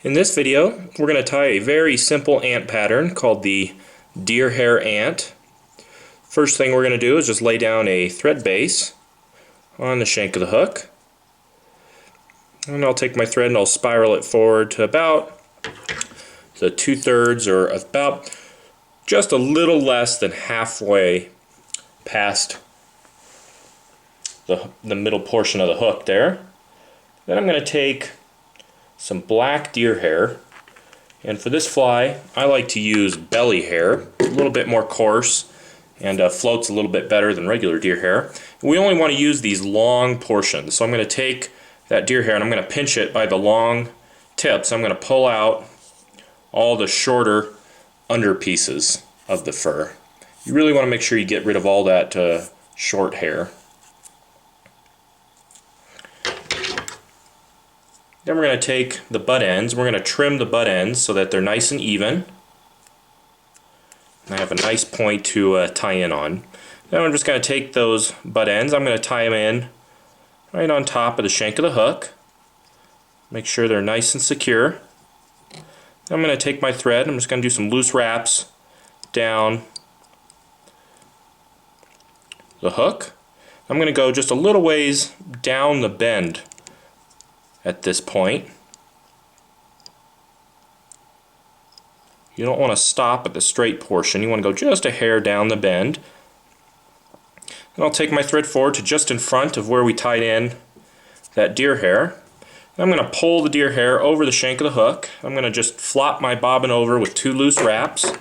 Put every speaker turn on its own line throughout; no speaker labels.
In this video, we're going to tie a very simple ant pattern called the deer hair ant. First thing we're going to do is just lay down a thread base on the shank of the hook. And I'll take my thread and I'll spiral it forward to about the 2/3 or about just a little less than halfway past the middle portion of the hook there. Then I'm going to take some black deer hair, and for this fly I like to use belly hair, a little bit more coarse and floats a little bit better than regular deer hair. We only want to use these long portions, so I'm going to take that deer hair and I'm going to pinch it by the long tips. I'm going to pull out all the shorter under pieces of the fur. You really want to make sure you get rid of all that short hair. Then we're going to take the butt ends, we're going to trim the butt ends so that they're nice and even. And I have a nice point to tie in on. Then I'm just going to take those butt ends, I'm going to tie them in right on top of the shank of the hook. Make sure they're nice and secure. Then I'm going to take my thread, I'm just going to do some loose wraps down the hook. I'm going to go just a little ways down the bend at this point. You don't want to stop at the straight portion, you want to go just a hair down the bend. And I'll take my thread forward to just in front of where we tied in that deer hair. And I'm going to pull the deer hair over the shank of the hook. I'm going to just flop my bobbin over with 2 loose wraps.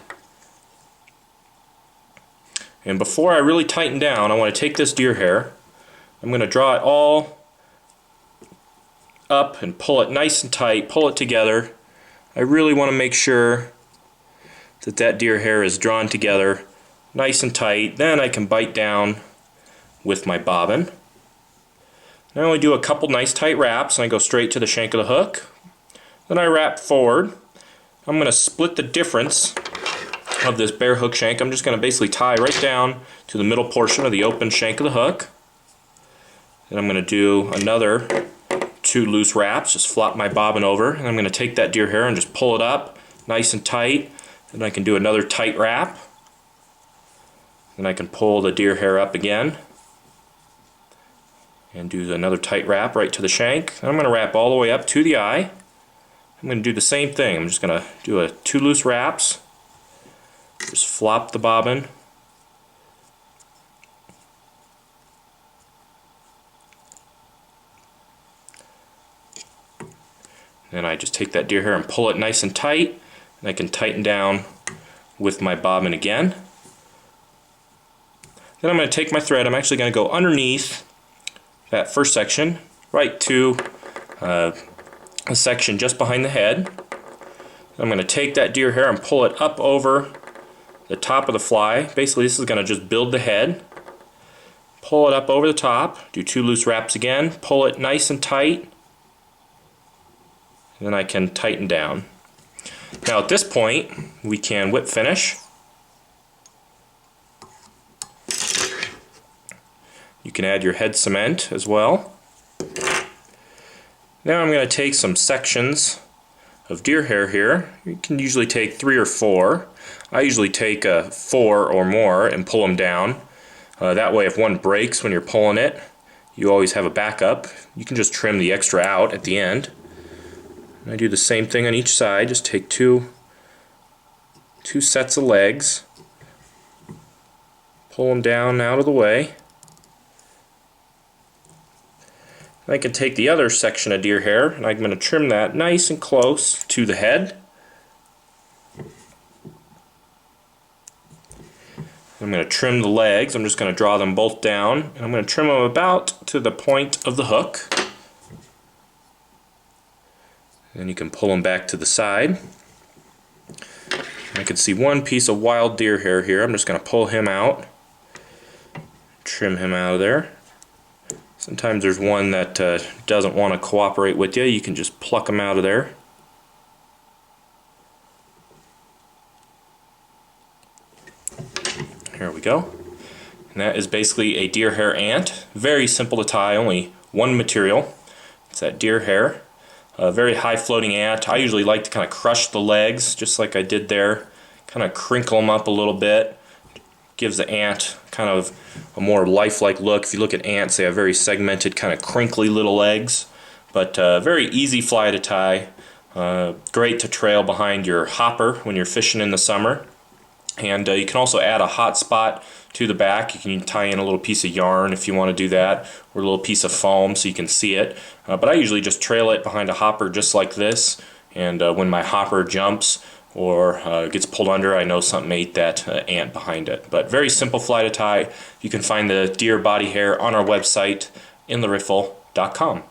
And before I really tighten down, I want to take this deer hair, I'm going to draw it all up and pull it nice and tight, pull it together. I really want to make sure that that deer hair is drawn together nice and tight. Then I can bite down with my bobbin. I only do a couple nice tight wraps and I go straight to the shank of the hook. Then I wrap forward. I'm going to split the difference of this bare hook shank. I'm just going to basically tie right down to the middle portion of the open shank of the hook. Then I'm going to do another 2 loose wraps, just flop my bobbin over, and I'm going to take that deer hair and just pull it up nice and tight. Then I can do another tight wrap. Then I can pull the deer hair up again and do another tight wrap right to the shank. And I'm going to wrap all the way up to the eye. I'm going to do the same thing. I'm just going to do 2 loose wraps, just flop the bobbin, and I just take that deer hair and pull it nice and tight, and I can tighten down with my bobbin again. Then I'm going to take my thread, I'm actually going to go underneath that first section right to a section just behind the head. I'm going to take that deer hair and pull it up over the top of the fly. Basically this is going to just build the head. Pull it up over the top, do 2 loose wraps again, pull it nice and tight, and then I can tighten down. Now at this point we can whip finish. You can add your head cement as well. Now I'm going to take some sections of deer hair here. You can usually take 3 or 4. I usually take 4 or more and pull them down. That way if one breaks when you're pulling it, you always have a backup. You can just trim the extra out at the end. I do the same thing on each side, just take two sets of legs, pull them down and out of the way. I can take the other section of deer hair and I'm going to trim that nice and close to the head. I'm going to trim the legs, I'm just going to draw them both down, and I'm going to trim them about to the point of the hook. Then you can pull them back to the side. I can see one piece of wild deer hair here. I'm just going to pull him out, trim him out of there. Sometimes there's one that doesn't want to cooperate with you. You can just pluck him out of there. Here we go. And that is basically a deer hair ant. Very simple to tie, only one material. It's that deer hair. a very high floating ant. I usually like to kind of crush the legs, just like I did there, kind of crinkle them up a little bit. Gives the ant kind of a more lifelike look. If you look at ants, they have very segmented, kind of crinkly little legs, but very easy fly to tie. Great to trail behind your hopper when you're fishing in the summer. And you can also add a hot spot to the back. You can tie in a little piece of yarn if you want to do that, or a little piece of foam so you can see it. But I usually just trail it behind a hopper just like this, and when my hopper jumps or gets pulled under, I know something ate that ant behind it. But very simple fly to tie. You can find the deer body hair on our website, intheriffle.com.